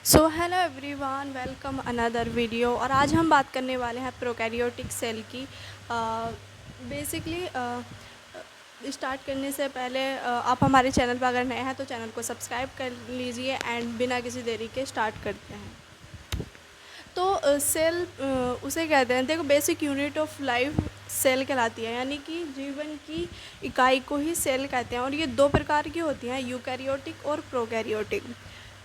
So hello everyone, welcome another video. और आज हम बात करने वाले हैं प्रोकैरियोटिक सेल की। बेसिकली स्टार्ट करने से पहले आप हमारे चैनल पर अगर नए हैं तो चैनल को सब्सक्राइब कर लीजिए एंड बिना किसी देरी के स्टार्ट करते हैं। तो सेल उसे कहते हैं, देखो, basic unit of life cell कहलाती है, यानी कि जीवन की इकाई को ही सेल कहते हैं। और ये दो प्रकार की होती हैं, यूकैरियोटिक और प्रोकैरियोटिक।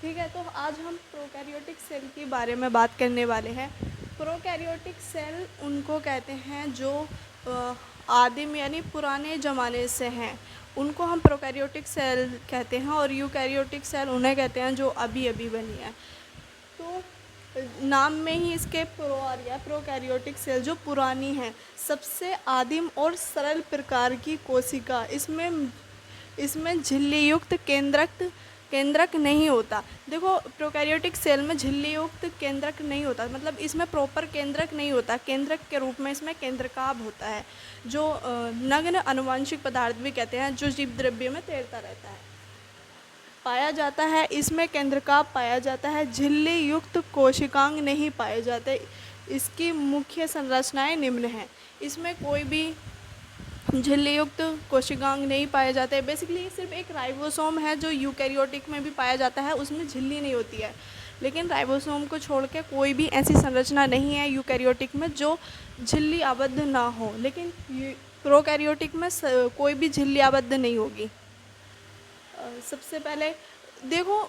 ठीक है, तो आज हम प्रोकैरियोटिक सेल के बारे में बात करने वाले हैं। प्रोकैरियोटिक सेल उनको कहते हैं जो आदिम यानी पुराने ज़माने से हैं, उनको हम प्रोकैरियोटिक सेल कहते हैं। और यूकैरियोटिक सेल उन्हें कहते हैं जो अभी अभी बनी है। तो नाम में ही इसके प्रो आ रहा है, प्रोकैरियोटिक सेल जो पुरानी है, सबसे आदिम और सरल प्रकार की कोशिका। इसमें झिल्ली युक्त केंद्रक नहीं होता। देखो, प्रोकैरियोटिक सेल में झिल्ली युक्त केंद्रक नहीं होता, मतलब इसमें प्रॉपर केंद्रक नहीं होता। केंद्रक के रूप में इसमें केंद्रकाभ होता है, जो नग्न आनुवंशिक पदार्थ भी कहते हैं, जो जीव द्रव्य में तैरता रहता है, पाया जाता है। इसमें केंद्रकाभ पाया जाता है, झिल्ली युक्त कोशिकांग नहीं पाए जाते। इसकी मुख्य संरचनाएं निम्न हैं। इसमें कोई भी झिल्ली युक्त कोशिकांग नहीं पाए जाते। बेसिकली सिर्फ एक राइबोसोम है जो यूकैरियोटिक में भी पाया जाता है, उसमें झिल्ली नहीं होती है। लेकिन राइबोसोम को छोड़ के कोई भी ऐसी संरचना नहीं है यूकैरियोटिक में जो झिल्ली आबद्ध ना हो। लेकिन प्रोकैरियोटिक में कोई भी झिल्ली आबद्ध नहीं होगी। सबसे पहले देखो,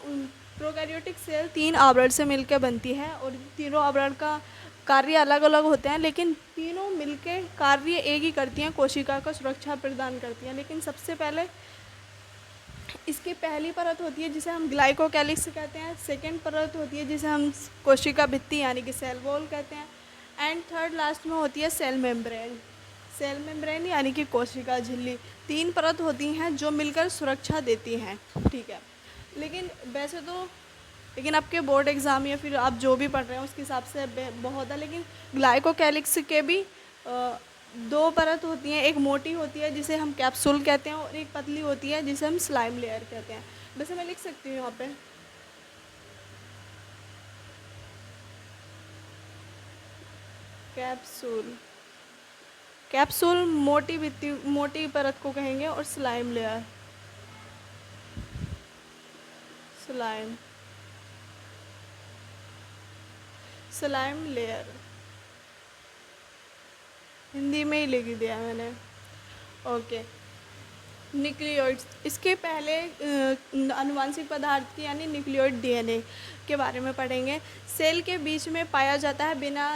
प्रोकैरियोटिक सेल 3 आवरण से मिलकर बनती है, और तीनों आवरण का कार्य अलग अलग होते हैं, लेकिन तीनों मिलकर कार्य एक ही करती हैं, कोशिका को सुरक्षा प्रदान करती हैं। लेकिन सबसे पहले इसकी पहली परत होती है जिसे हम ग्लाइकोकैलिक्स कहते हैं। सेकेंड परत होती है जिसे हम कोशिका भित्ति यानी कि सेल वॉल कहते हैं। एंड थर्ड लास्ट में होती है सेल मेम्ब्रेन यानी कि कोशिका झिल्ली। 3 परत होती हैं जो मिलकर सुरक्षा देती हैं। ठीक है, लेकिन वैसे तो आपके बोर्ड एग्ज़ाम या फिर आप जो भी पढ़ रहे हैं उसके हिसाब से बहुत है। लेकिन ग्लाइकोकैलिक्स के भी 2 परत होती हैं। एक मोटी होती है जिसे हम कैप्सूल कहते हैं, और एक पतली होती है जिसे हम स्लाइम लेयर कहते हैं। वैसे मैं लिख सकती हूँ यहाँ पे, कैप्सूल मोटी परत को कहेंगे, और स्लाइम लेयर हिंदी में ही लिख दिया मैंने। ओके, न्यूक्लियोइड्स, इसके पहले आनुवंशिक पदार्थ की यानी न्यूक्लियोइड डीएनए के बारे में पढ़ेंगे। सेल के बीच में पाया जाता है बिना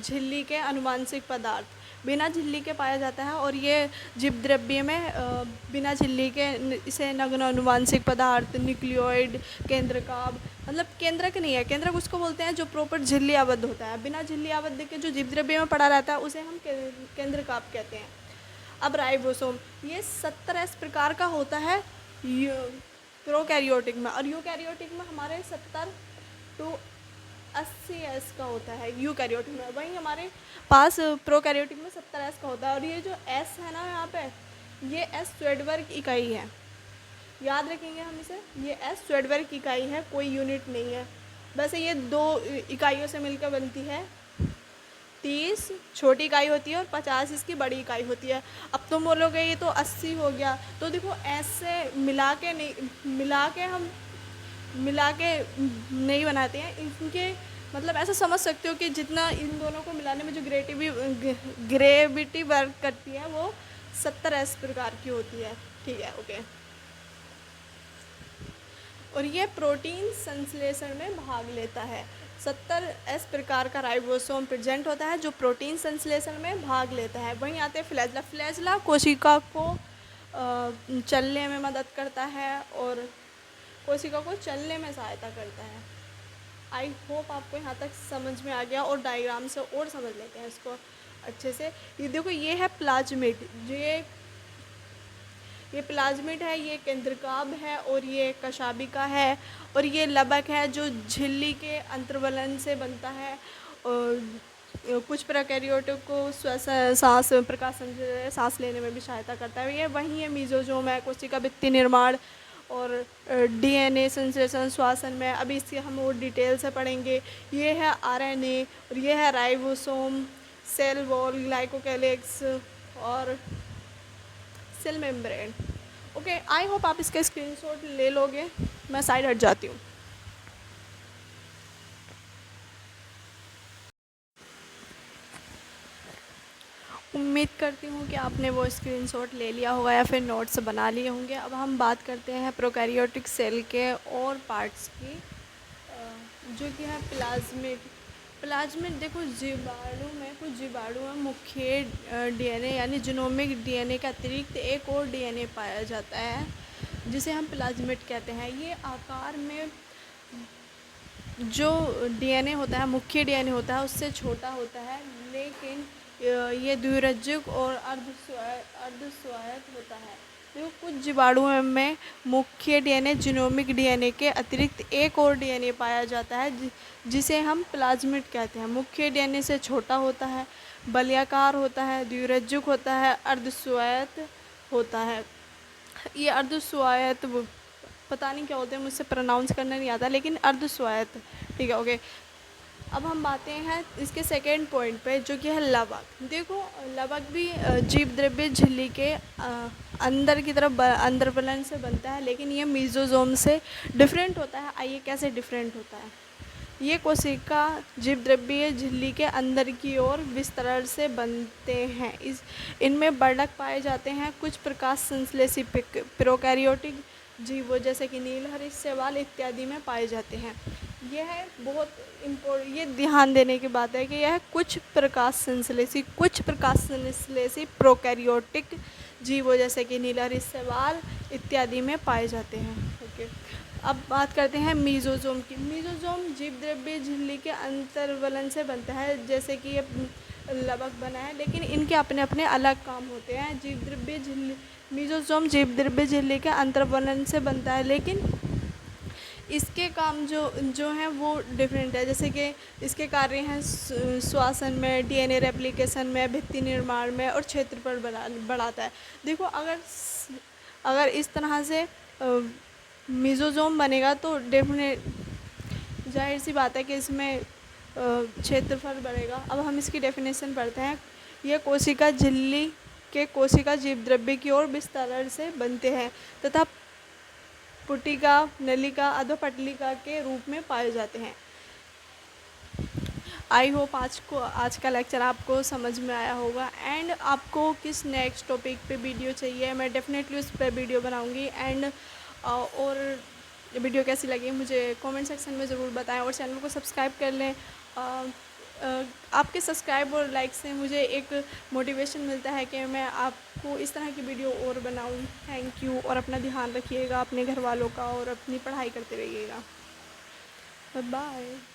झिल्ली के आनुवंशिक पदार्थ, बिना झिल्ली के पाया जाता है। और ये जीव द्रव्य में बिना झिल्ली के इसे नग्न आनुवंशिक पदार्थ, न्यूक्लियोइड, केंद्रकाभ, मतलब केंद्रक नहीं है। केंद्रक उसको बोलते हैं जो प्रॉपर झिल्ली आबद्ध होता है। बिना झिल्ली आबद्ध के जो जीव द्रव्य में पड़ा रहता है उसे हम केंद्रकाभ कहते हैं। अब राइबोसोम, ये 70 प्रकार का होता है प्रोकैरियोटिक में, और यूकैरियोटिक में हमारे 70 टू 80 का होता है यूकैरियोटिक में। वहीं हमारे पास प्रोकैरियोटिक में 70 का होता है। और ये जो एस है ना यहाँ पे, ये एस स्वेडबर्ग इकाई है, याद रखेंगे हम इसे। ये एस स्वेडबर्ग इकाई है, कोई यूनिट नहीं है। वैसे ये 2 इकाइयों से मिलकर बनती है। 30 छोटी इकाई होती है और 50 इसकी बड़ी इकाई होती है। अब तुम बोलोगे ये तो 80 हो गया, तो देखो ऐसे मिला के हम मिला के नहीं बनाते हैं इनके, मतलब ऐसा समझ सकते हो कि जितना इन दोनों को मिलाने में जो ग्रेविटी वर्क करती है वो 70 प्रकार की होती है। ठीक है, ओके। और ये प्रोटीन संश्लेषण में भाग लेता है। 70 प्रकार का राइबोसोम प्रेजेंट होता है जो प्रोटीन संश्लेषण में भाग लेता है। वहीं आते हैं फ्लैजला कोशिका को चलने में मदद करता है और कोशिका को चलने में सहायता करता है। आई होप आपको यहाँ तक समझ में आ गया, और डायग्राम से और समझ लेते हैं इसको अच्छे से। ये देखो, ये है प्लाज्मिड, ये प्लाज्मिड है, ये केंद्रकाभ है, और ये कशाबिका है, और ये लबक है जो झिल्ली के अंतर्वलन से बनता है। और कुछ प्रोकैरियोटिक को सांस लेने में भी सहायता करता है। ये वहीं है मीजोजोम है, कोशिका भित्ति निर्माण, और डीएनए संश्लेषण श्वसन में, अभी इसके हम और डिटेल से पढ़ेंगे। ये है आरएनए और ये है राइबोसोम, सेल वॉल, ग्लाइकोकैलिक्स और cell membrane. Okay, I hope आप इसका स्क्रीनशॉट ले लोगे। मैं साइड हट जाती हूँ। उम्मीद करती हूँ कि आपने वो स्क्रीनशॉट ले लिया होगा या फिर नोट्स बना लिए होंगे। अब हम बात करते हैं प्रोकैरियोटिक सेल के और पार्ट्स की, जो कि है प्लाज्मिड। प्लाज्मिड देखो, जीवाणु में कुछ जीवाणु में मुख्य डीएनए यानी जीनोमिक डीएनए के अतिरिक्त एक और डीएनए पाया जाता है जिसे हम प्लाज्मिड कहते हैं। ये आकार में जो डीएनए होता है, मुख्य डीएनए होता है, उससे छोटा होता है, लेकिन ये द्विरज्जुक और अर्धस्वायत्त होता है। तो कुछ जीवाणुओं में मुख्य डीएनए जीनोमिक डीएनए के अतिरिक्त एक और डीएनए पाया जाता है जिसे हम प्लाज्मिड कहते हैं। मुख्य डीएनए से छोटा होता है, बलयाकार होता है, द्विरज्जुक होता है, अर्धस्वायत्त होता है। ये अर्धस्वायत्त पता नहीं क्या होते हैं, मुझसे प्रोनाउंस करना नहीं आता, लेकिन अर्धस्वायत्त, ठीक है, ओके। अब हम आते हैं इसके सेकेंड पॉइंट पे, जो कि है लवक। देखो, लवक भी जीव द्रव्य झिल्ली के अंदर की तरफ अंदरवलन से बनता है, लेकिन ये मीजोजोम से डिफरेंट होता है। आइए कैसे डिफरेंट होता है। ये कोशिका जीव द्रव्य झिल्ली के अंदर की ओर विस्तार से बनते हैं। इनमें बर्डक पाए जाते हैं। कुछ प्रकाश संश्लेषी प्रोकैरियोटिक जीवों जैसे कि नीलहरित शैवाल इत्यादि में पाए जाते हैं। यह बहुत ये ध्यान देने की बात है कि यह कुछ प्रकाश संश्लेषी प्रोकैरियोटिक जीवों जैसे कि नीलहरित शैवाल इत्यादि में पाए जाते हैं। ओके, अब बात करते हैं मीजोजोम की। मीजोजोम जीव द्रव्य झिल्ली के अंतर्वलन से बनता है, जैसे कि ये लवक बना है, लेकिन इनके अपने अपने अलग काम होते हैं। मीजोजोम जीव द्रव्य झिल्ली के अंतर्वलन से बनता है, लेकिन इसके काम जो हैं वो डिफरेंट है। जैसे कि इसके कार्य हैं श्वसन में, डीएनए रेप्लिकेशन में, भित्ति निर्माण में और क्षेत्रफल बढ़ाता है। देखो, अगर इस तरह से मीजोजोम बनेगा तो डेफिनेट जाहिर सी बात है कि इसमें क्षेत्रफल बढ़ेगा। अब हम इसकी डेफिनेशन पढ़ते हैं। यह कोशिका झिल्ली के कोशिका जीव द्रव्य की ओर विस्तार से बनते हैं तथा पुटिका, नलिका, अधोपटलिका के रूप में पाए जाते हैं। आई होप आज का लेक्चर आपको समझ में आया होगा। एंड आपको किस नेक्स्ट टॉपिक पे वीडियो चाहिए, मैं डेफिनेटली उस पर वीडियो बनाऊंगी। एंड और वीडियो कैसी लगी मुझे कमेंट सेक्शन में ज़रूर बताएं और चैनल को सब्सक्राइब कर लें। आपके सब्सक्राइब और लाइक से मुझे एक मोटिवेशन मिलता है कि मैं आपको इस तरह की वीडियो और बनाऊं। थैंक यू, और अपना ध्यान रखिएगा, अपने घर वालों का, और अपनी पढ़ाई करते रहिएगा। Bye bye.